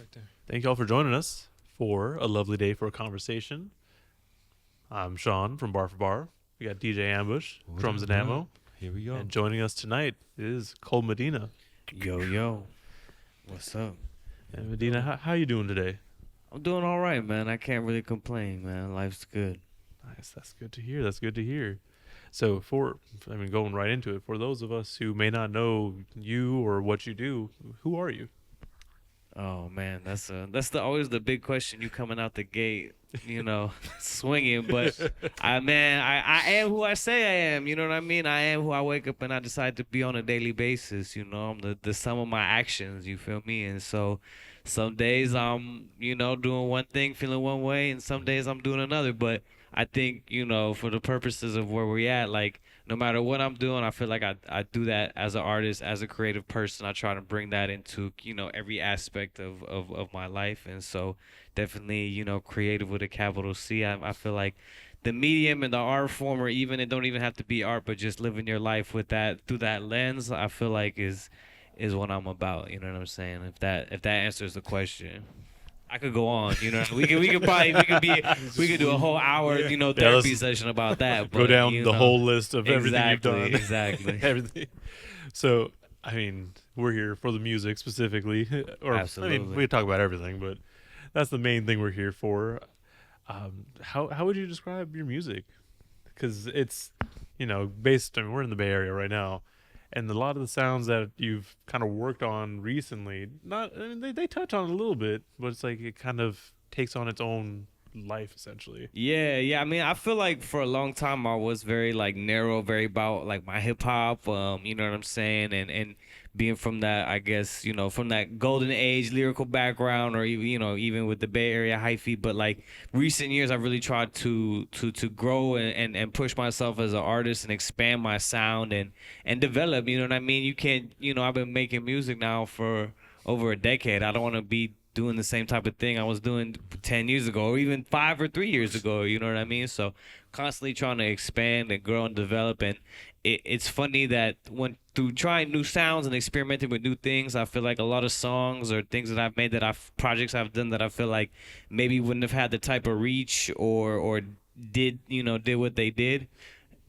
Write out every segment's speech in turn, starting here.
Right there. Thank you all for joining us for a lovely day for a conversation. I'm Sean from Bar for Bar. We got DJ Ambush, What drums up? and What up? ammo, Here we go. and joining us tonight is Cold Medina. Yo, yo, what's up? And Medina, how you doing today? I'm doing all right, man. I can't really complain, man. Life's good. Nice, that's good to hear. That's good to hear. So, going right into it, for those of us who may not know you or what you do, who are you? Oh man, that's always the big question. You coming out the gate, swinging. But I am who I say I am. You know what I mean? I am who I wake up and I decide to be on a daily basis. I'm the sum of my actions. You feel me? And so, some days I'm doing one thing, feeling one way, and some days I'm doing another. But I think for the purposes of where we're at, like no matter what I'm doing, I feel like I do that as an artist, as a creative person. I try to bring that into, every aspect of my life. And so definitely, creative with a capital C. I feel like the medium and the art form, or even it don't even have to be art, but just living your life with that through that lens, I feel like is what I'm about. You know what I'm saying? If that answers the question. I could go on, we could do a whole hour, therapy session about that. Go But down the whole list of everything you've done. exactly. Everything. So, we're here for the music specifically, or Absolutely. we could talk about everything, but that's the main thing we're here for. How would you describe your music? Because it's based. We're in the Bay Area right now, and a lot of the sounds that you've kind of worked on recently, they touch on it a little bit, but it's like it kind of takes on its own life essentially. Yeah. I mean, I feel like for a long time I was very like narrow, very about like my hip hop. You know what I'm saying, and being from that, I guess, from that golden age lyrical background, or even even with the Bay Area hyphy. But like recent years, I really tried to grow and push myself as an artist and expand my sound and develop. You know what I mean? You can't. I've been making music now for over a decade. I don't want to be doing the same type of thing I was doing 10 years ago, or even 5 or 3 years ago. You know what I mean? So constantly trying to expand and grow and develop. And it's funny that when through trying new sounds and experimenting with new things, I feel like a lot of songs or things that I've made, projects I've done, that I feel like maybe wouldn't have had the type of reach, or did what they did.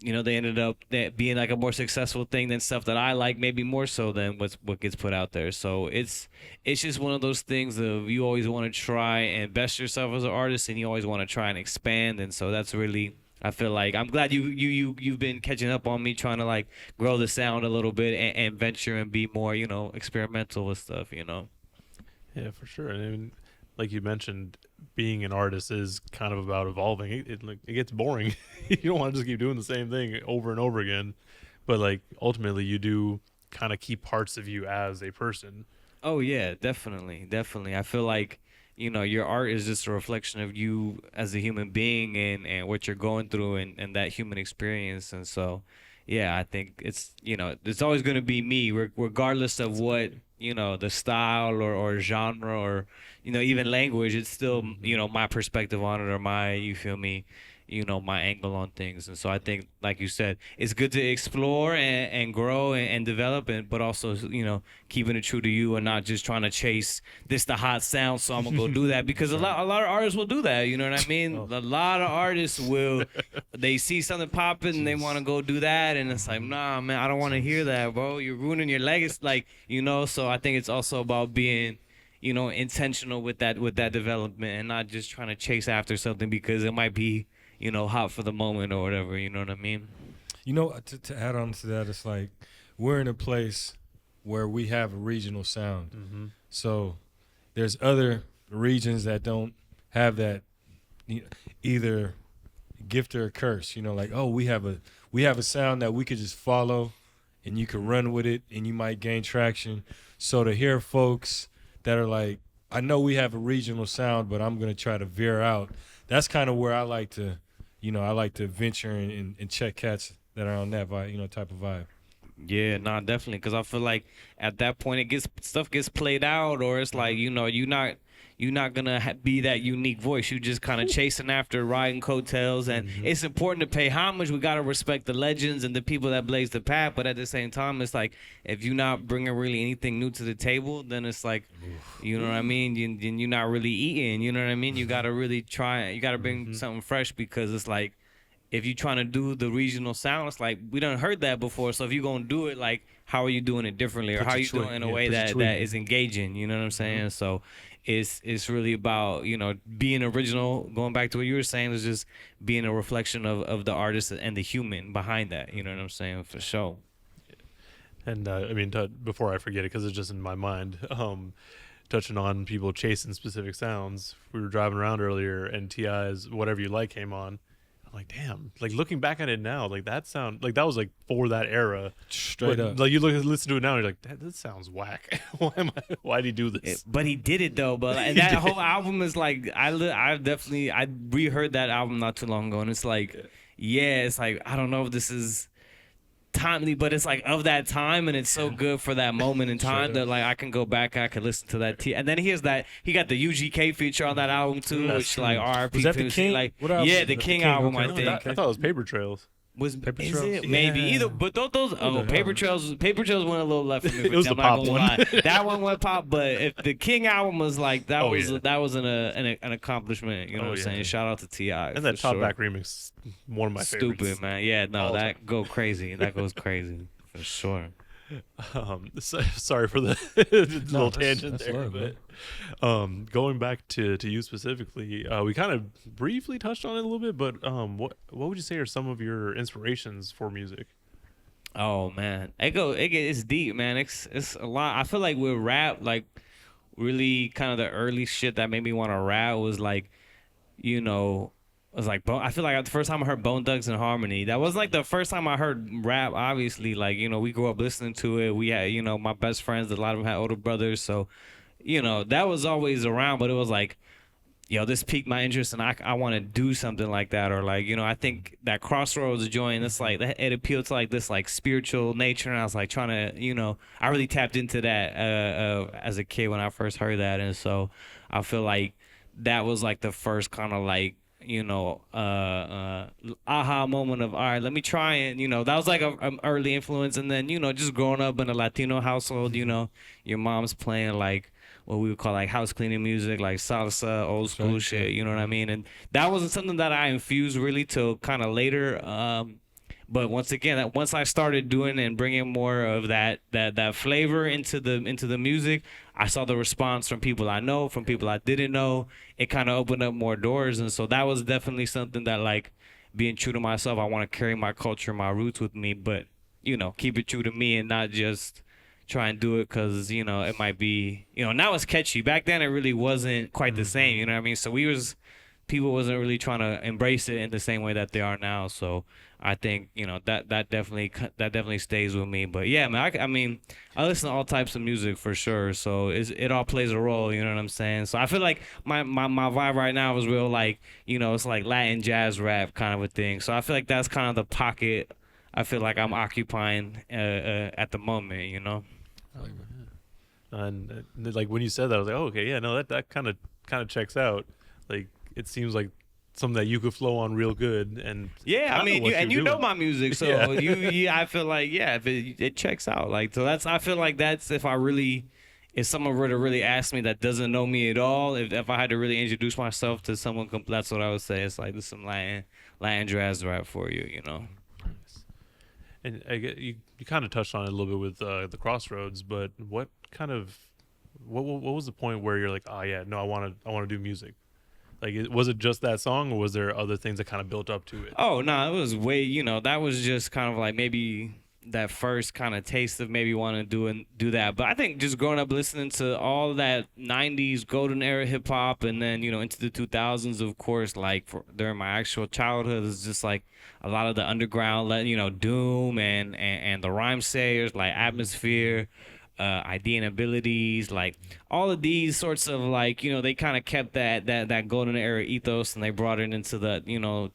They ended up that being like a more successful thing than stuff that I like, maybe more so than what gets put out there. So it's just one of those things of, you always want to try and best yourself as an artist, and you always want to try and expand. And so that's really, I feel like I'm glad you've been catching up on me, trying to like grow the sound a little bit, and venture and be more experimental with stuff. Yeah, for sure. And like you mentioned, being an artist is kind of about evolving. It gets boring. You don't want to just keep doing the same thing over and over again. But like ultimately, you do kind of keep parts of you as a person. Oh yeah, definitely. I feel like, your art is just a reflection of you as a human being, and what you're going through, and that human experience. And so, yeah, I think it's always gonna be me, regardless of what, the style, or genre, or even language. It's still, my perspective on it, or my, you feel me, my angle on things. And so I think, like you said, it's good to explore and grow and develop, but also, keeping it true to you, and not just trying to chase this the hot sound, so I'm gonna go do that. Because a lot of artists will do that. You know what I mean? Oh. A lot of artists will, they see something popping and they want to go do that, and it's like, nah, man, I don't want to hear that, bro. You're ruining your legacy, like, So I think it's also about being, intentional with that development, and not just trying to chase after something because it might be, hot for the moment or whatever. You know what I mean? To add on to that, it's like we're in a place where we have a regional sound. Mm-hmm. So there's other regions that don't have that, either gift or a curse. Like, oh, we have a sound that we could just follow, and you can run with it, and you might gain traction. So to hear folks that are like, I know we have a regional sound, but I'm gonna try to veer out. That's kind of where I like to, I like to venture and check cats that are on that vibe, type of vibe. Yeah, nah, definitely. Because I feel like at that point stuff gets played out, or it's like you're not gonna be that unique voice. You just kind of chasing after riding coattails, and it's important to pay homage. We gotta respect the legends and the people that blaze the path. But at the same time, it's like if you're not bringing really anything new to the table, then it's like, you know what I mean. Then you're not really eating. You know what I mean. You gotta really try. You gotta bring something fresh because it's like, if you're trying to do the regional sound, it's like we done heard that before. So if you're gonna do it, like, how are you doing it differently, or how are you doing it in a way that is engaging? You know what I'm saying? So it's really about, being original. Going back to what you were saying, is just being a reflection of the artist and the human behind that. You know what I'm saying? For sure. And I mean, before I forget it, because it's just in my mind, touching on people chasing specific sounds. We were driving around earlier, and T.I.'s "Whatever You Like" came on. I'm like, damn! Like, looking back at it now, like that sound, like that was like for that era. Straight up. Like, you listen to it now, and you're like, that sounds whack. Why did he do this? But he did it though. But and that whole album is like, I reheard that album not too long ago, and it's like, it's like, I don't know if this is timely, but it's like of that time, and it's so good for that moment in time that like I can go back, I could listen to that. And then he got the UGK feature on that album too, which like RIP. Was that the King? Like, What album? yeah, the King album, I think. I thought it was Paper Trails. Was Paper is Trails? it? Maybe Yeah. either, but those Paper Trails went a little left for me. It was I'm the not pop gonna one. lie. That one went pop, but if the King album was like that, that was an accomplishment. You know what I'm saying? Shout out to T.I. And that Top Back remix, one of my favorites. Stupid, man. Yeah, no, All that time. go crazy. That goes crazy for sure. Sorry for the little tangent that's there, love, but going back to you specifically, we kind of briefly touched on it a little bit, but what would you say are some of your inspirations for music? Oh man, it's deep, man. It's a lot. I feel like with rap, like really kind of the early shit that made me want to rap was like, it was like I feel like the first time I heard Bone Thugs and Harmony, that was like the first time I heard rap. Obviously, like, we grew up listening to it. We had, my best friends, a lot of them had older brothers, so that was always around. But it was like, this piqued my interest, and I want to do something like that. Or like, I think that Crossroads joint, it's like it appealed to like this like spiritual nature, and I was like trying to, I really tapped into that as a kid when I first heard that, and so I feel like that was like the first kind of like, aha moment of, all right, let me try it. That was like an early influence. And then, just growing up in a Latino household, your mom's playing like what we would call like house cleaning music, like salsa, old school shit, you know what I mean? And that wasn't something that I infused really till kind of later. But once again, once I started doing and bringing more of that flavor into the music, I saw the response from people I know, from people I didn't know. It kind of opened up more doors, and so that was definitely something that, like, being true to myself, I want to carry my culture, my roots with me, but keep it true to me and not just try and do it because it might be now it's catchy. Back then, it really wasn't quite the same. You know what I mean? So people wasn't really trying to embrace it in the same way that they are now. So I think that definitely stays with me. But yeah, man, I mean I listen to all types of music for sure. So it all plays a role. You know what I'm saying? So I feel like my vibe right now is real, like, it's like Latin jazz rap kind of a thing. So I feel like that's kind of the pocket I feel like I'm occupying at the moment. And like when you said that, I was like, oh, okay, yeah, no, that kind of checks out. Like, it seems like something that you could flow on real good. And yeah, I mean, you know my music, so Yeah. I feel like, if it checks out, like, so I feel like that's if someone were to really ask me that doesn't know me at all, if I had to really introduce myself to someone, that's what I would say. It's like, this is some Latin jazz rap for you, And you kind of touched on it a little bit with the Crossroads, but what was the point where you're like, oh yeah, no, I want to do music? Like, was it just that song, or was there other things that kind of built up to it? Oh no, it was way, that was just kind of like maybe that first kind of taste of maybe wanting to do that. But I think just growing up listening to all that 90s golden era hip hop, and then into the 2000s, of course, like during my actual childhood, it's just like a lot of the underground, Doom and the rhyme sayers like Atmosphere. idea and abilities, like all of these sorts of like, they kind of kept that golden era ethos and they brought it into the,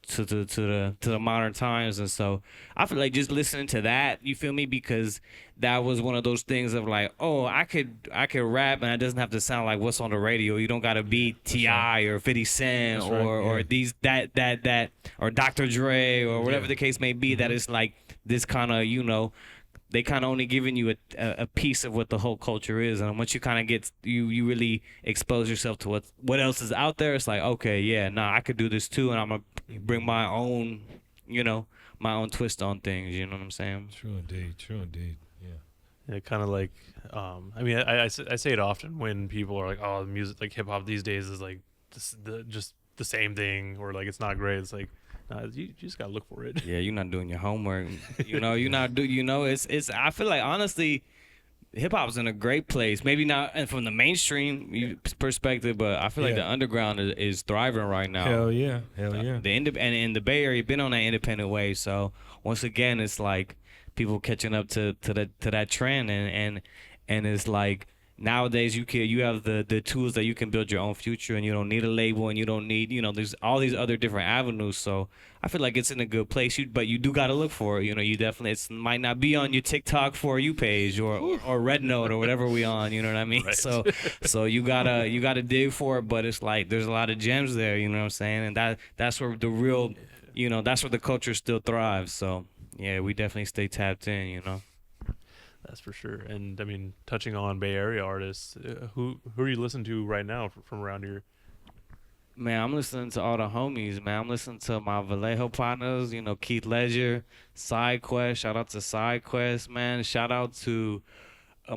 to the modern times. And so I feel like just listening to that, you feel me, because that was one of those things of like, oh, I could rap and it doesn't have to sound like what's on the radio. You don't gotta be T.I. or 50 Cent or these that or Dr. Dre or whatever the case may be. That is like this kind of, they kind of only giving you a piece of what the whole culture is, and once you kind of get you really expose yourself to what else is out there, it's like, okay, yeah, nah, I could do this too, and I'm gonna bring my own, my own twist on things. You know what I'm saying? True indeed. Yeah. Kind of like, I mean, I say it often when people are like, oh, the music, like hip hop these days is like just the same thing, or like it's not great. It's like, nah, you just gotta look for it. Yeah, you're not doing your homework. You're not it's. I feel like honestly, hip hop's in a great place. Maybe not and from the mainstream perspective, but I feel like the underground is thriving right now. Hell yeah. And in the Bay Area, been on that independent wave. So once again, it's like people catching up to that trend, and it's like nowadays you have the tools that you can build your own future, and you don't need a label, and you don't need, there's all these other different avenues. So I feel like it's in a good place. But you do got to look for it. You definitely, it might not be on your TikTok For You page or Red Note or whatever we on. You know what I mean? Right. So you gotta dig for it. But it's like there's a lot of gems there. You know what I'm saying? And that's where the real, that's where the culture still thrives. So yeah, we definitely stay tapped in. That's for sure. And I mean, touching on Bay Area artists, who are you listening to right now from around here? Man, I'm listening to all the homies, man. I'm listening to my Vallejo partners, Keith Ledger, SideQuest. Shout out to SideQuest, man. Shout out to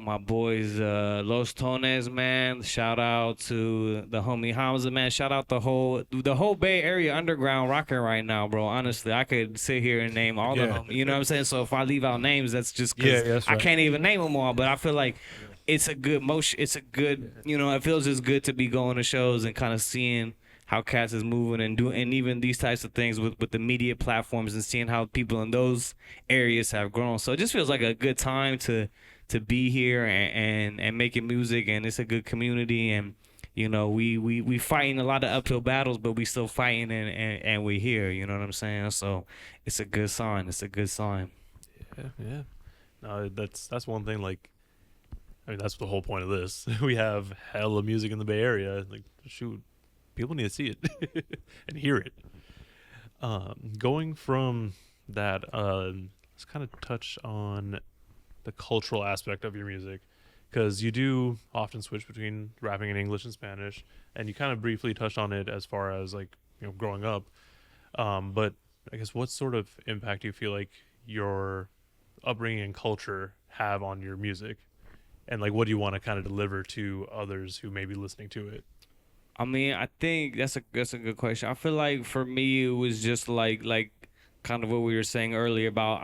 my boys, Los Tones, man. Shout out to the homie Hamza, man. Shout out the whole Bay Area underground rocking right now, bro. Honestly, I could sit here and name all the homies. You know what I'm saying? So if I leave out names, that's just because I can't even name them all. But I feel like it's a good motion. It's a good, it feels just good to be going to shows and kind of seeing how cats is moving and even these types of things with the media platforms and seeing how people in those areas have grown. So it just feels like a good time to be here and making music, and it's a good community, and we fighting a lot of uphill battles, but we still fighting and we here. You know what I'm saying? So it's a good sign. Yeah. No, that's one thing. Like, I mean, that's the whole point of this. We have hella music in the Bay Area. Like, shoot, people need to see it and hear it. Going from that, let's kind of touch on the cultural aspect of your music, because you do often switch between rapping in English and Spanish, and you kind of briefly touched on it as far as like growing up. But I guess what sort of impact do you feel like your upbringing and culture have on your music, and like what do you want to kind of deliver to others who may be listening to it? I mean, I think that's a good question. I feel like for me it was just like kind of what we were saying earlier about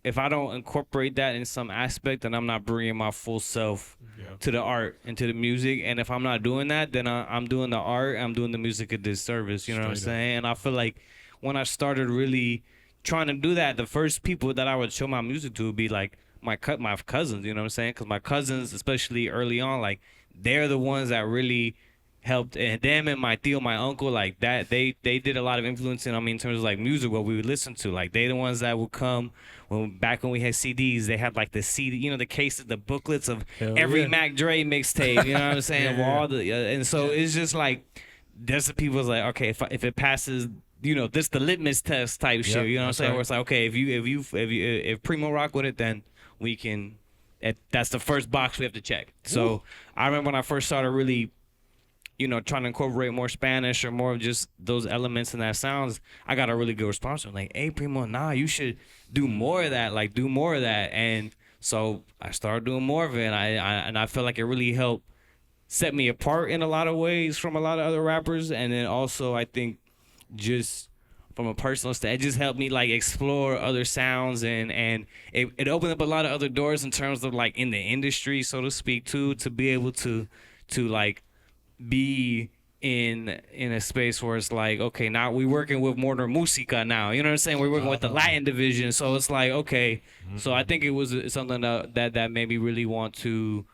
if I don't incorporate that in some aspect, then I'm not bringing my full self to the art and to the music. And if I'm not doing that, then I'm doing the art, I'm doing the music a disservice. You know what I'm saying? And I feel like when I started really trying to do that, the first people that I would show my music to would be like my cousins. You know what I'm saying? Because my cousins, especially early on, like they're the ones that really helped, and them and my tío, my uncle, like that, they did a lot of influencing on me in terms of like music, what we would listen to. Like they the ones that would come back when we had CDs, they had like the CD, the cases, the booklets of every Mac Dre mixtape, you know what I'm saying? All the and so it's just like there's the people's like, okay, if it passes, this the litmus test type shit, you know what I'm saying? Where it's like, okay, if Primo rock with it, then we can. That's the first box we have to check. So I remember when I first started really trying to incorporate more Spanish or more of just those elements and that sounds, I got a really good response. I'm like, hey, Primo, nah, you should do more of that. Like, do more of that. And so I started doing more of it. And I feel like it really helped set me apart in a lot of ways from a lot of other rappers. And then also, I think just from a personal stage, it just helped me like explore other sounds. And it opened up a lot of other doors in terms of like in the industry, so to speak, too, to be able to like be in a space where it's like, okay, now we're working with Warner Musica now. You know what I'm saying? We're working with the Latin division. So it's like, okay. So I think it was something that made me really want to,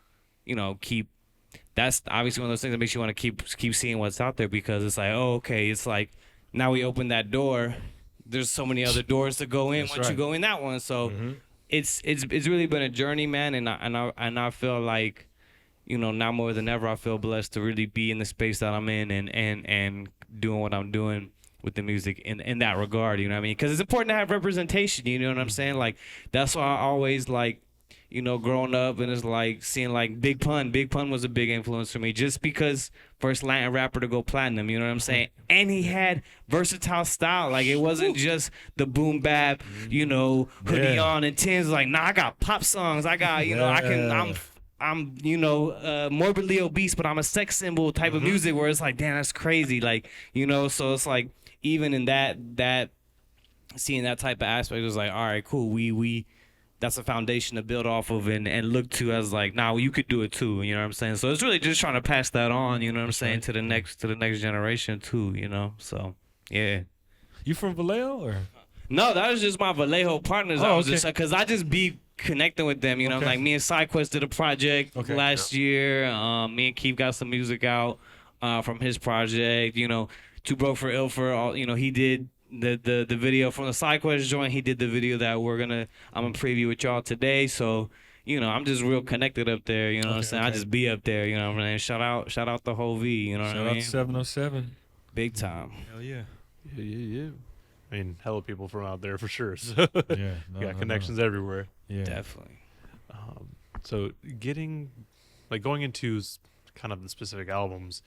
keep. That's obviously one of those things that makes you want to keep seeing what's out there, because it's like, oh, okay, it's like now we open that door. There's so many other doors to go in That's once you right. go in that one. So it's really been a journey, man, and I feel like, now more than ever, I feel blessed to really be in the space that I'm in and doing what I'm doing with the music in that regard. You know what I mean? Because it's important to have representation. You know what I'm saying? Like, that's why I always like, growing up, and it's like seeing like Big Pun. Big Pun was a big influence for me, just because first Latin rapper to go platinum. You know what I'm saying? And he had versatile style. Like, it wasn't just the boom bap, hoodie Yeah. on and tins. Like, nah, I got pop songs. I got, I'm morbidly obese, but I'm a sex symbol type of music, where it's like, damn, that's crazy. Like, so it's like, even in that seeing that type of aspect, it was like, all right, cool. We that's a foundation to build off of and look to as like, nah, you could do it too. You know what I'm saying? So it's really just trying to pass that on, you know what I'm saying, to the next generation too, So yeah. You from Vallejo or? No, that was just my Vallejo partners. Oh, I was okay. just because I just be connecting with them. Okay. Like me and SideQuest did a project last year. Me and Keith got some music out from his project. Too Broke for Ill for all. He did the video from the SideQuest joint. He did the video that I'm gonna preview with y'all today. So I'm just real connected up there. You know what I'm saying? I just be up there. You know what I'm saying? Shout out the whole V. You know what I Shout mean? out to 707. Big time. Hell yeah. Yeah. I mean, hella people from out there for sure. So Yeah. No, got no, connections everywhere. No. Yeah. Definitely. So going into kind of the specific albums,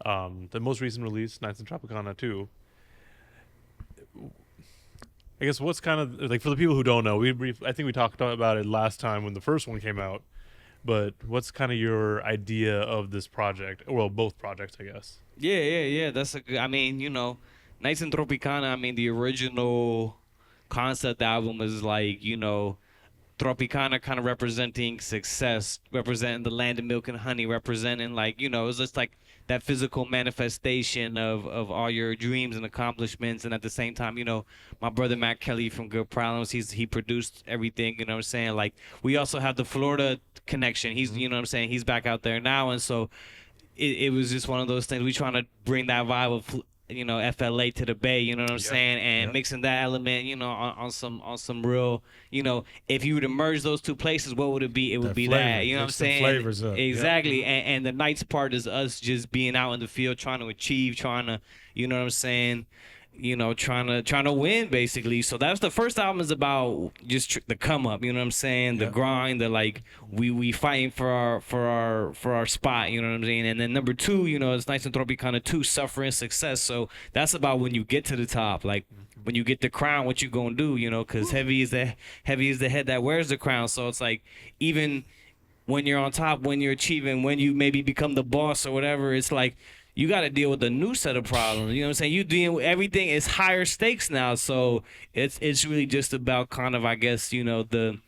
the most recent release, Nights in Tropicana 2. I guess what's kind of like, for the people who don't know, I think we talked about it last time when the first one came out. But what's kind of your idea of this project? Well, both projects, I guess. Yeah. That's a good. I mean, Nights in Tropicana. I mean, the original concept album is like, Tropicana kind of representing success, representing the land of milk and honey, representing like, it's just like that physical manifestation of all your dreams and accomplishments. And at the same time, my brother Matt Kelly from Good Problems, he produced everything, you know what I'm saying? Like, we also have the Florida connection. He's, you know what I'm saying? He's back out there now. And so it was just one of those things. We trying to bring that vibe of, FLA to the Bay, you know what I'm saying? And mixing that element, on some real, if you were to merge those two places, what would it be? It would That be flavor. that, you know what I'm Mix the saying? flavors up. Exactly. And the Nights part is us just being out in the field, trying to achieve, trying to, you know what I'm saying? Trying to win, basically. So that's the first album, is about just the come up, you know what I'm saying? The grind, the like we fighting for our spot, you know what I'm saying? And then number 2, it's Nights in Tropicana 2, Suffering Success. So that's about when you get to the top, like when you get the crown, what you gonna do, because heavy is the head that wears the crown. So it's like, even when you're on top, when you're achieving, when you maybe become the boss or whatever, it's like, you got to deal with a new set of problems. You know what I'm saying? You dealing with everything is higher stakes now. So it's really just about kind of, I guess, the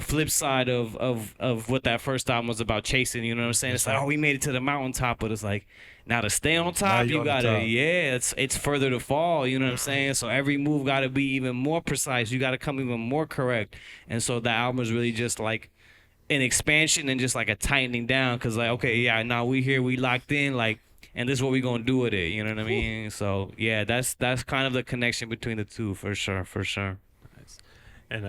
flip side of what that first album was about, chasing. You know what I'm saying? It's like, oh, we made it to the mountaintop, but it's like, now to stay on top, you got to, it's further to fall. You know what I'm saying? So every move got to be even more precise. You got to come even more correct. And so the album is really just like an expansion and just like a tightening down. Cause like, okay, yeah, now we here, we locked in, like, and this is what we gonna do with it, you know what I mean? So yeah, that's kind of the connection between the two, for sure. Nice. And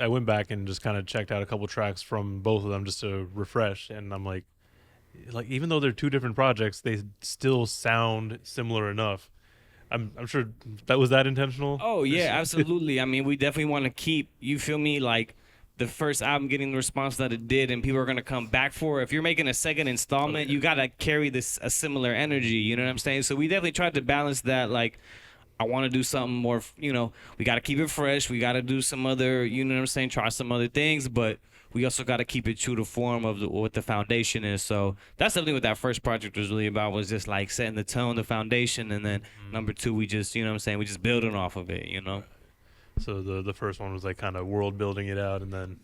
I went back and just kind of checked out a couple tracks from both of them just to refresh, and I'm like even though they're two different projects, they still sound similar enough. I'm sure that was intentional. Oh yeah, absolutely. I mean, we definitely want to keep, you feel me, like the first album getting the response that it did, and people are gonna come back for it. If you're making a second installment, you gotta carry a similar energy. You know what I'm saying? So we definitely tried to balance that. Like, I want to do something more. We gotta keep it fresh. We gotta do some other. You know what I'm saying? Try some other things, but we also gotta keep it true to form of what the foundation is. So that's something what that first project was really about. Was just like setting the tone, the foundation, and then number 2, we just, you know what I'm saying? We just building off of it. So the first one was like kind of world building it out, and then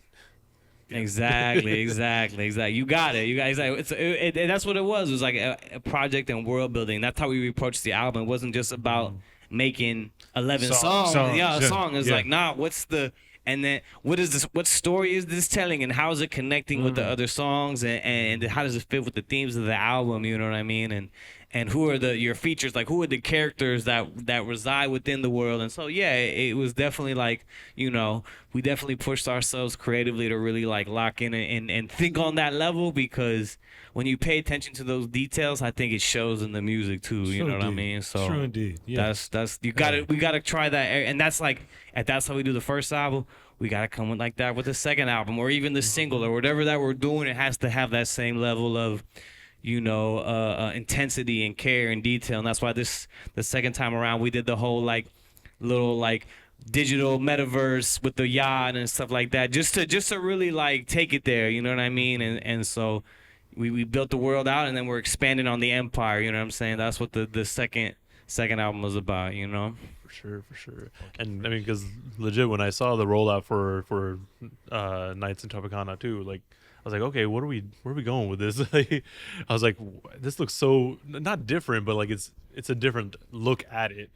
Exactly. You got it. You guys, that's what it was. It was like a project and world building. That's how we approached the album. It wasn't just about making 11 songs. Yeah, a song. It's like, nah, what's the, and then what is this? What story is this telling, and how is it connecting with the other songs, and how does it fit with the themes of the album? You know what I mean? And who are your features? Like, who are the characters that reside within the world? And so, yeah, it was definitely like, we definitely pushed ourselves creatively to really like lock in and think on that level, because when you pay attention to those details, I think it shows in the music too. You know what I mean? So true indeed. Yeah. That's we gotta try that, and that's like, if that's how we do the first album, we gotta come with like that with the second album, or even the single, or whatever that we're doing. It has to have that same level of intensity and care and detail. And that's why the second time around we did the whole like little like digital metaverse with the yacht and stuff like that, just to really like take it there, you know what I mean? And so we built the world out, and then we're expanding on the empire, you know what I'm saying? That's what the second album was about, For sure. And I mean, because legit, when I saw the rollout for Nights in Tropicana too, like, I was like, okay, where are we going with this? I was like, this looks so not different, but like it's a different look at it.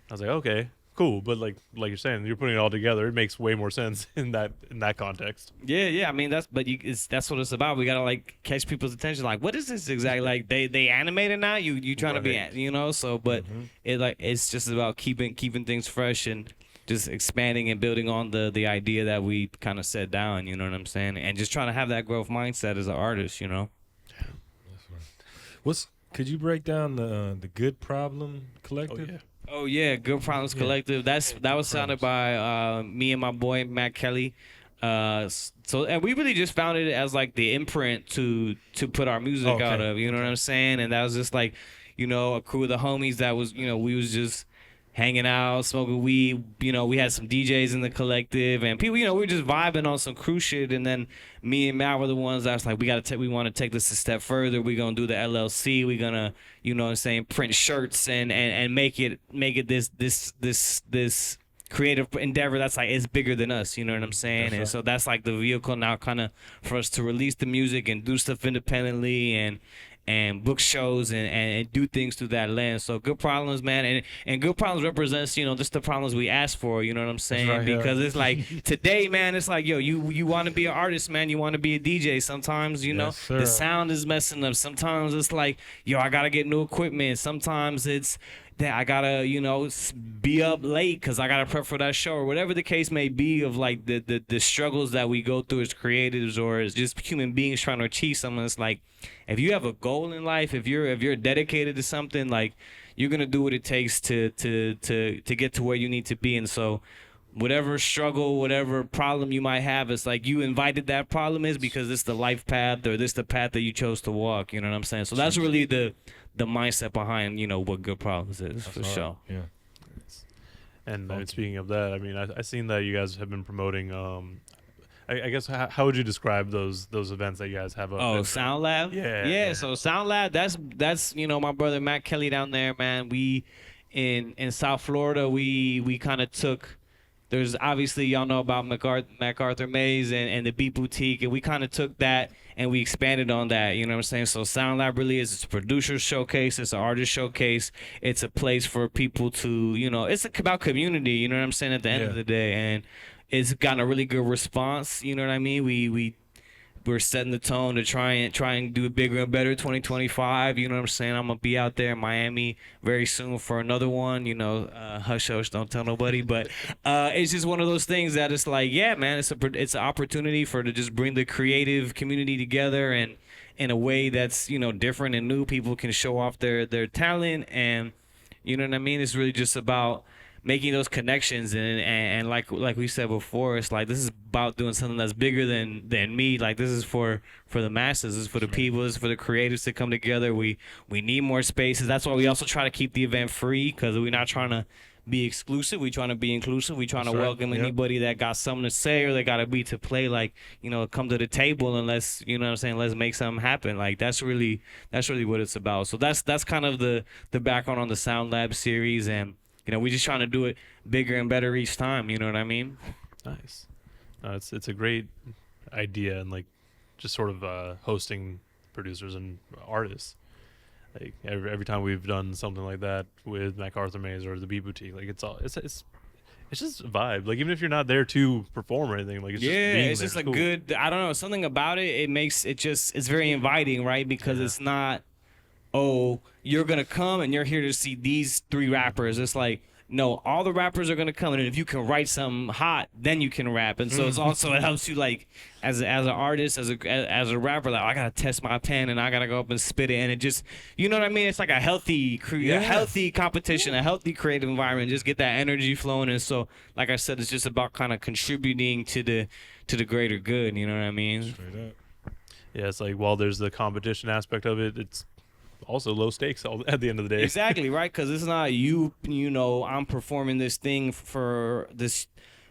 I was like, okay, cool. But like you're saying, you're putting it all together. It makes way more sense in that context. Yeah. I mean, that's what it's about. We gotta like catch people's attention. Like, what is this exactly? Like, they animated now. You trying to be, so. But it's just about keeping things fresh and just expanding and building on the idea that we kind of set down, you know what I'm saying? And just trying to have that growth mindset as an artist, Yeah, that's right. Could you break down the Good Problem Collective? Oh yeah, Good Problems Collective. That was sounded by me and my boy Matt Kelly. And we really just founded it as like the imprint to put our music out of, you know what I'm saying? And that was just like, a crew of the homies that was, we was just hanging out, smoking weed. We had some DJs in the collective, and people, we were just vibing on some crew shit. And then me and Matt were the ones that was like, we want to take this a step further. We're gonna do the LLC. We're gonna, print shirts and make it this creative endeavor that's like, it's bigger than us. You know what I'm saying? And so that's like the vehicle now, kind of for us to release the music and do stuff independently and book shows and do things through that lens. So Good Problems, man, and Good Problems represents, just the problems we ask for, you know what I'm saying? Right, because it's like, today, man, it's like, you want to be an artist, man, you want to be a DJ. Sometimes, the sound is messing up. Sometimes it's like, I got to get new equipment. Sometimes it's that I gotta, be up late because I gotta prep for that show, or whatever the case may be, of like the struggles that we go through as creatives or as just human beings trying to achieve something. It's like, if you have a goal in life, if you're dedicated to something, like, you're gonna do what it takes to get to where you need to be. And so, whatever struggle, whatever problem you might have, it's like you invited that problem is because it's the life path, or this the path that you chose to walk. You know what I'm saying? So that's really the mindset behind, what Good Problems is, for sure. Yeah. And speaking of that, I mean, I seen that you guys have been promoting. I guess how would you describe those events that you guys have? Sound Lab. Yeah. So Sound Lab, that's my brother Matt Kelly down there, man. We in South Florida, we kind of took. There's obviously, y'all know about MacArthur Maze and the Beat Boutique, and we kind of took that and we expanded on that, you know what I'm saying? So Sound Lab really is, it's a producer showcase, it's an artist showcase, it's a place for people to, it's about community, you know what I'm saying, at the end of the day, and it's gotten a really good response, you know what I mean? We're setting the tone to try and do it bigger and better 2025. You know what I'm saying? I'm gonna be out there in Miami very soon for another one. Hush hush, don't tell nobody. But it's just one of those things that it's like, yeah, man, it's an opportunity to just bring the creative community together, and in a way that's different and new. People can show off their talent, and you know what I mean. It's really just about making those connections, and like we said before, it's like, this is about doing something that's bigger than me. Like, this is for the masses, this is for the people, this is for the creatives to come together. We need more spaces. That's why we also try to keep the event free, because we're not trying to be exclusive. We're trying to be inclusive. We're trying to welcome anybody that got something to say or they got a beat to play. Like, come to the table, and let's, what I'm saying, let's make something happen. Like, that's really what it's about. So that's kind of the background on the Sound Lab series, and we just trying to do it bigger and better each time. You know what I mean? Nice. It's a great idea and like just sort of hosting producers and artists. Like every time we've done something like that with MacArthur Maze or the Beat Boutique, like it's just a vibe. Like even if you're not there to perform or anything, like it's just being it's there. just a Cool. good. I don't know, something about it. It makes it just. It's very inviting, right? Because it's not, oh, you're gonna come and you're here to see these 3 rappers. It's like, no, all the rappers are gonna come, and if you can write something hot, then you can rap. And so it's also, it helps you like as an artist, as a rapper, like, I gotta test my pen and I gotta go up and spit it, and it just, you know what I mean? It's like a healthy competition, a healthy creative environment. Just get that energy flowing. And so, like I said, it's just about kind of contributing to the greater good. You know what I mean? Straight up. Yeah, it's like while there's the competition aspect of it, it's also low stakes at the end of the day. Exactly, right? Because it's not you know, I'm performing this thing for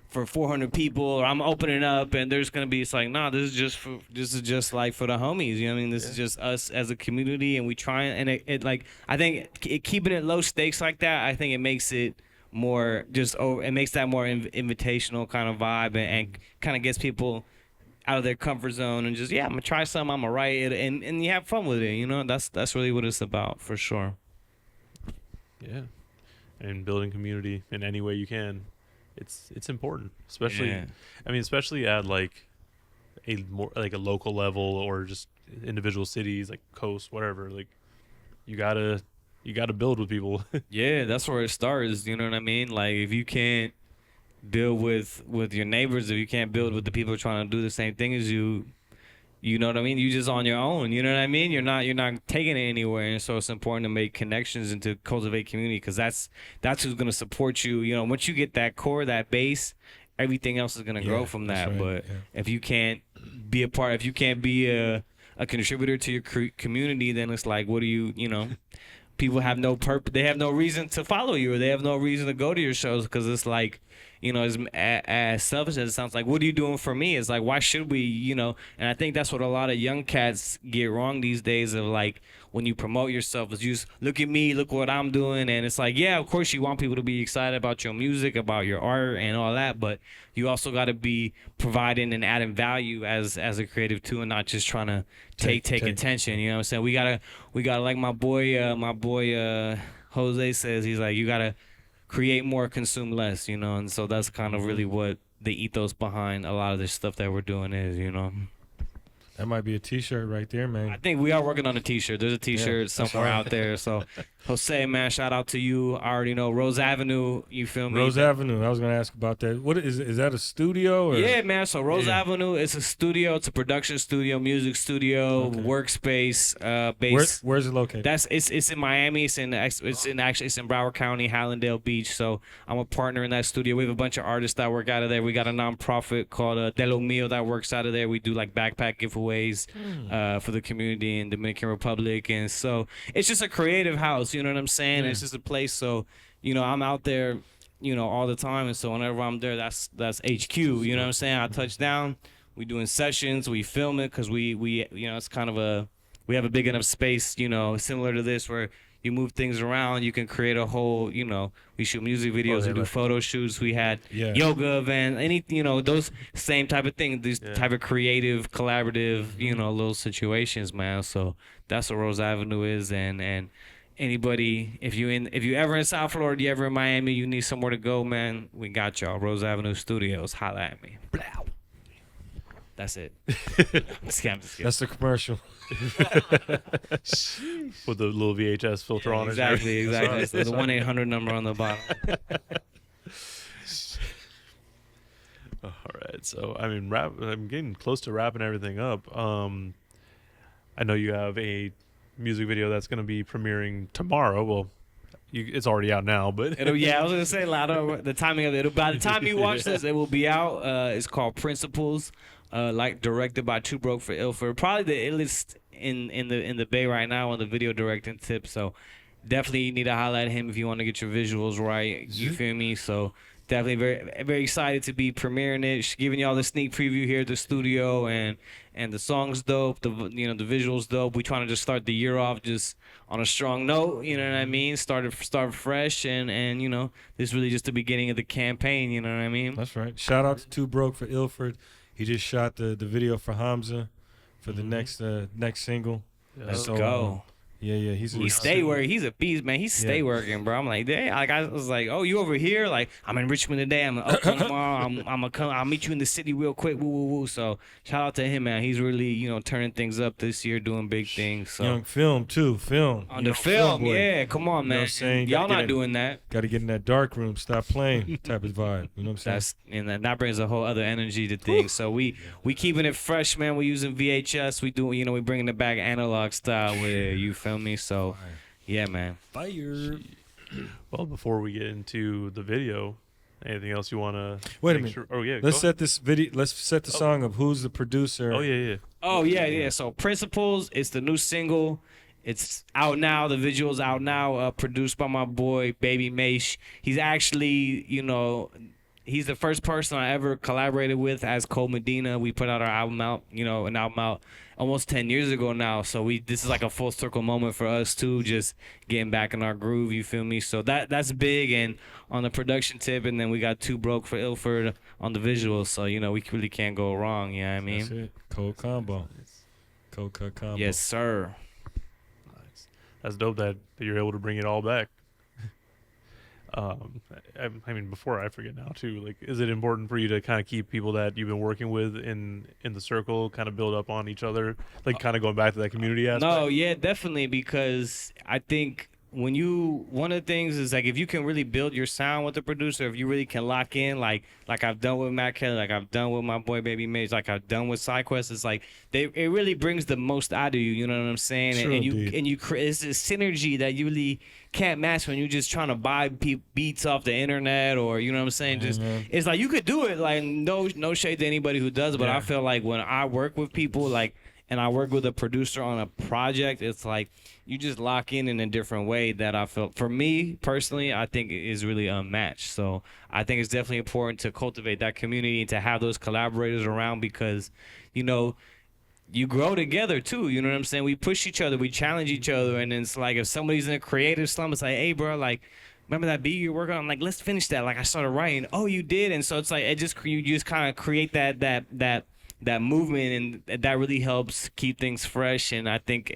400 people, or I'm opening up and there's gonna be, it's like, nah, this is just like for the homies, you know what I mean? This is just us as a community, and we try, and it like, I think keeping it low stakes like that, I think it makes it more just, it makes that more invitational kind of vibe, and kind of gets people out of their comfort zone and just, I'm gonna try something, I'm gonna write it, and you have fun with it, you know. That's really what it's about, for sure. Yeah, and building community in any way you can, it's important, especially especially at like a more like a local level, or just individual cities, like coast, whatever. Like you gotta build with people. Yeah, that's where it starts, you know what I mean? Like, if you can't build with your neighbors, if you can't build with the people trying to do the same thing as you, you know what I mean? You just on your own, you know what I mean? You're not taking it anywhere. And so it's important to make connections and to cultivate community, because that's who's going to support you. You know, once you get that core, that base, everything else is going to grow from that. Right. But if you can't be a part, if you can't be a contributor to your community, then it's like, what do you know, people have no purpose, they have no reason to follow you, or they have no reason to go to your shows, because it's like, you know, as selfish as it sounds, like, what are you doing for me? It's like, why should we, you know? And I think that's what a lot of young cats get wrong these days, of like, when you promote yourself, is you just, look at me, look what I'm doing. And it's like, yeah, of course you want people to be excited about your music, about your art and all that, but you also got to be providing and adding value as a creative too, and not just trying to take attention. You know what I'm saying? We gotta like my boy Jose says, he's like, you gotta create more, consume less, you know. And so that's kind of really what the ethos behind a lot of this stuff that we're doing is, you know. That might be a T-shirt right there, man. I think we are working on a T-shirt. There's a T-shirt somewhere out there. So, Jose, man, shout out to you. I already know Rose Avenue. You feel me? Rose Avenue. I was gonna ask about that. What is that, a studio? Or? Yeah, man. So Rose Avenue, it's a studio. It's a production studio, music studio, workspace. Where's it located? It's in Miami. It's in Broward County, Hallandale Beach. So I'm a partner in that studio. We have a bunch of artists that work out of there. We got a nonprofit called De Lo Mio that works out of there. We do like backpack giveaways for the community in Dominican Republic, and so it's just a creative house. You know what I'm saying? It's just a place. So, you know, I'm out there, you know, all the time, and so whenever I'm there, that's HQ. You know what I'm saying? I touch down. We doing sessions. We film it because we you know, it's kind of we have a big enough space, you know, similar to this, where you move things around, you can create a whole, you know, we shoot music videos, we do photo shoots, we had yoga event, you know, those same type of things, these type of creative, collaborative, you know, little situations, man. So that's what Rose Avenue is. And anybody, if you ever in South Florida, you ever in Miami, you need somewhere to go, man, we got y'all. Rose Avenue Studios, holla at me. That's it. Just kidding. That's the commercial. With the little VHS filter on it. Exactly. It's the 1-800 number on the bottom. All right. So, I mean, I'm getting close to wrapping everything up. I know you have a music video that's going to be premiering tomorrow. Well, it's already out now, but I was gonna say, the timing of it. By the time you watch this, it will be out. It's called Principles, like directed by Too Broke for Ilford. Probably the illest in the Bay right now on the video directing tip. So definitely you need to highlight him if you want to get your visuals right. You feel me? So definitely very, very excited to be premiering it, giving y'all the sneak preview here at the studio, and the song's dope. The visuals dope. We trying to just start the year off just on a strong note. You know what I mean? Start fresh, and you know, this is really just the beginning of the campaign. You know what I mean? That's right. Shout out to Too Broke for Ilford. He just shot the video for Hamza for the next single. Yeah. Let's So, go. Yeah, He stay working. He's a beast, man. He stay working, bro. I'm like, hey, like I was like, oh, you over here? Like, I'm in Richmond today. I'm in Oakland tomorrow. I'm gonna come. I'll meet you in the city real quick. Woo, woo, woo. So shout out to him, man. He's really, turning things up this year, doing big things. So Young film too, film. on the film, boy. yeah. Come on, You know what man. I'm saying? Y'all Gotta get not in- doing that. Got to get in that dark room, stop playing type of vibe. You know what I'm saying? That brings a whole other energy to things. So we keeping it fresh, man. We using VHS. We do, we bringing it back analog style with it. You feel me? So. Yeah, man. Fire. Well, before we get into the video, anything else you want to? Wait a minute. Sure? Oh yeah. Let's go set this video. Let's set the song of who's the producer. ahead. Oh yeah. Oh yeah. So Principles, it's the new single. It's out now. The visual's out now. Produced by my boy Baby Mace. He's actually, he's the first person I ever collaborated with as Cold Medina. We put out our album out, an album out almost 10 years ago now. So this is like a full circle moment for us too, just getting back in our groove. You feel me? So that's big. And on the production tip, and then we got Too Broke for Ilford on the visuals. So we really can't go wrong. You know what I mean? That's it. Cold combo. Cold cut combo. Yes, sir. Nice. That's dope that you're able to bring it all back. I mean, before I forget now too, like, is it important for you to kind of keep people that you've been working with in the circle, kind of build up on each other, like kind of going back to that community aspect? No, yeah, definitely, because I think one of the things is like if you can really build your sound with the producer, if you really can lock in, like I've done with Matt Kelly, like I've done with my boy Baby Maze, like I've done with SideQuest, it's like it really brings the most out of you. You know what I'm saying? Sure, and indeed. it's a synergy that you really can't match when you're just trying to buy beats off the internet, or you know what I'm saying. Just it's like you could do it, like no shade to anybody who does, but I feel like when I work with people, like, and I work with a producer on a project, it's like you just lock in a different way that I feel, for me personally, I think is really unmatched. So I think it's definitely important to cultivate that community and to have those collaborators around, because you grow together too. You know what I'm saying? We push each other, we challenge each other, and it's like if somebody's in a creative slump, it's like, hey bro, like, remember that beat you're working on? Like, let's finish that. Like, I started writing. Oh, you did? And so it's like you just kind of create that movement, and that really helps keep things fresh. And I think,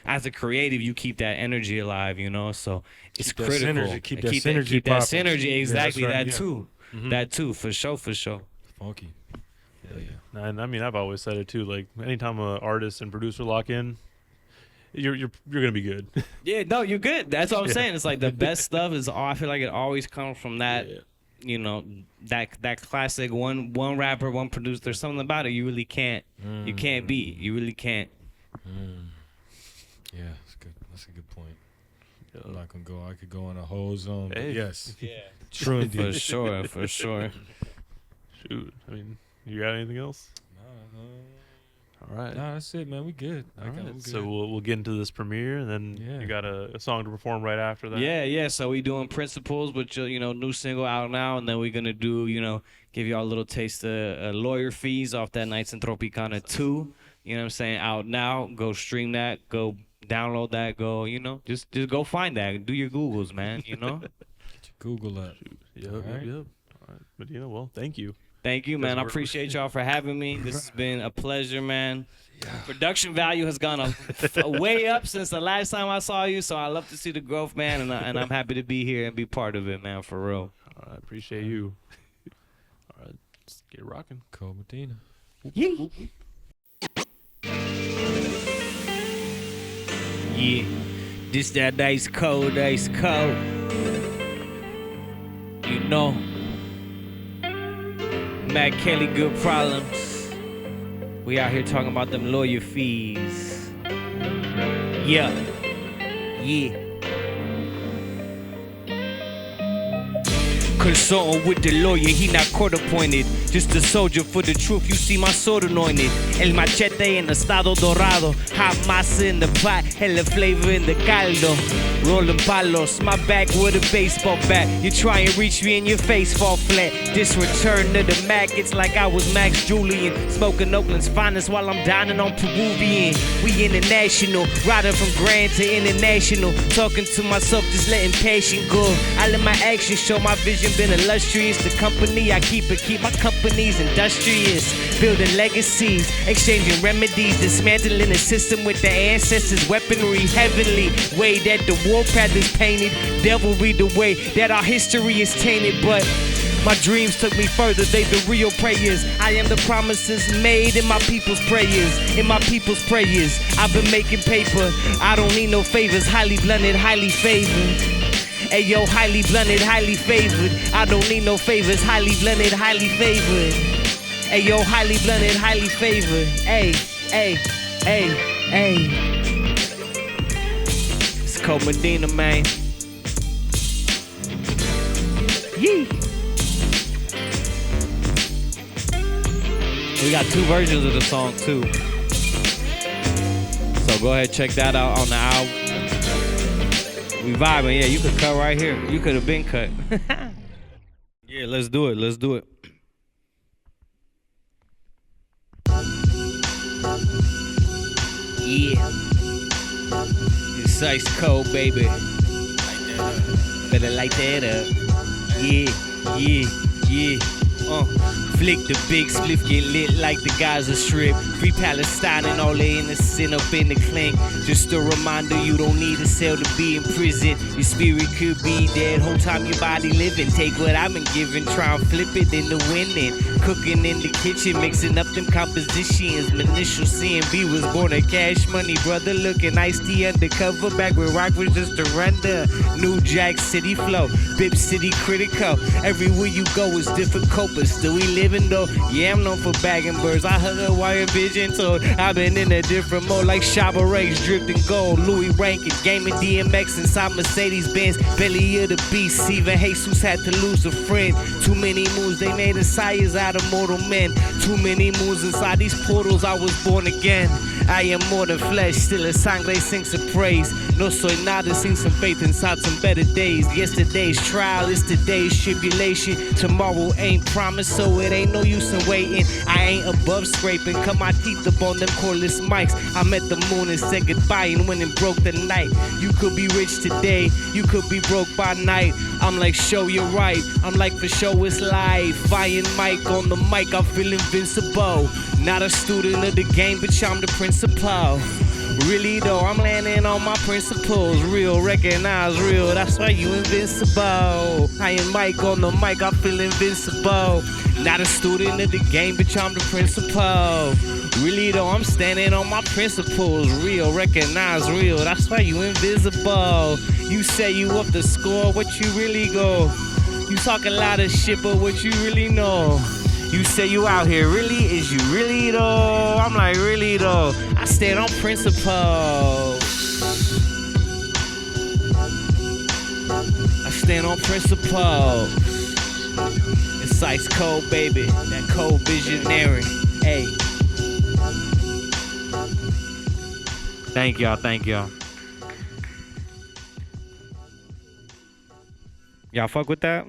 as a creative, you keep that energy alive, so it's Keep that critical. synergy, keep that synergy keep that popping. synergy, exactly. Yeah, that's right, that too. That too, for sure. Funky. Hell yeah. And I mean, I've always said it too. Like, anytime an artist and producer lock in, you're gonna be good. Yeah, no, you're good. That's what I'm saying. It's like the best stuff is, I feel like it always comes from that. Yeah. That classic one rapper, one producer. There's something about it you really can't beat. You really can't. Yeah, that's good. That's a good point. I'm not gonna go. I could go on a whole zone. But Hey. yes. Yeah. True indeed. For sure. Shoot, I mean, you got anything else? All right. Nah, that's it, man. We good. All right. we good. So we'll get into this premiere, and then Yeah. you got a song to perform right after that. Yeah. So we doing Principles, which new single out now, and then we're gonna do give y'all a little taste of Lawyer Fees off that Nights in Tropicana 2. You know what I'm saying? Out now. Go stream that. Go download that. Go just go find that. Do your Googles, man. Get your Google up. Yep. All right. Yep. All right. Medina, well, thank you. Thank you, man. I we're- appreciate y'all for having me. This has been a pleasure, man. Production value has gone way up since the last time I saw you, so I love to see the growth, man, and I'm happy to be here and be part of it, man, for real. All right. Appreciate you. All right. Let's get rocking. Cold Medina. Yeah, this that ice cold. Matt Kelly, good problems. We out here talking about them lawyer fees. Yeah. Consulting with the lawyer, he not court appointed. Just a soldier for the truth, you see my sword anointed. El machete en estado dorado, hot masa in the pot, hella flavor in the caldo. Rolling palos, my back with a baseball bat. You try and reach me and your face fall flat. This return to the Mac, it's like I was Max Julian. Smoking Oakland's finest while I'm dining on Peruvian. We international, riding from grand to international. Talking to myself, just letting passion go. I let my actions show my vision been illustrious. The company I keep my companies industrious. Building legacies, exchanging remedies, dismantling the system with the ancestors' weaponry. Heavenly way that the warpath is painted, devilry the way that our history is tainted. But my dreams took me further, they the real prayers. I am the promises made in my people's prayers. In my people's prayers, I've been making paper. I don't need no favors, highly blended, highly favored. Ayo, highly blended, highly favored. I don't need no favors, highly blended, highly favored. Ayo, highly blended, highly favored. Ay, ay, ay, ay. It's Cold Medina, man. Yee. We got 2 versions of the song too. So go ahead, check that out on the album. We vibing, yeah, you could cut right here. You could have been cut. Yeah, let's do it, let's do it. Yeah. It's ice cold, baby. Better light that up. Yeah, yeah, yeah. Flick the big spliff, get lit like the Gaza Strip. Free Palestine and all the innocent up in the clink. Just a reminder, you don't need a cell to be in prison. Your spirit could be dead, whole time your body living. Take what I've been given, try and flip it into winning. Cooking in the kitchen, mixing up them compositions. My initial CMB was born of Cash Money, brother. Looking Ice-T undercover, back with Rock was just a render. New Jack City flow, Bip City critical. Everywhere you go is difficult, but still we living though. Yeah, I'm known for bagging birds. I hug a wire vision told. I've been in a different mode like Shabba Ranks, drifting gold. Louis Rankin, gaming DMX inside Mercedes Benz. Belly of the beast, even Jesus had to lose a friend. Too many moves, they made sires out of mortal men. Too many moves inside these portals, I was born again. I am more than flesh, still a sangre sings a praise. No soy nada, sing some faith inside some better days. Yesterday's trial is today's tribulation. Tomorrow ain't promised, so it ain't no use in waiting. I ain't above scraping, cut my teeth up on them cordless mics. I met the moon and said goodbye and went and broke the night. You could be rich today, you could be broke by night. I'm like, show you're right, I'm like, for show it's life. I and Mike on the mic, I feel invincible. Not a student of the game, but I'm the principal. Really though, I'm landing on my principles. Real, recognize real, that's why you invincible. I and Mike on the mic, I feel invincible. Not a student of the game, but I'm the principal. Really though, I'm standing on my principles. Real, recognize real, that's why you invisible. You say you up the score, what you really go? You talk a lot of shit, but what you really know? You say you out here, really? Is you really though? I'm like, really though? I stand on principle. I stand on principle. It's ice cold, baby. That cold visionary. Hey. Thank y'all, thank y'all. Y'all fuck with that?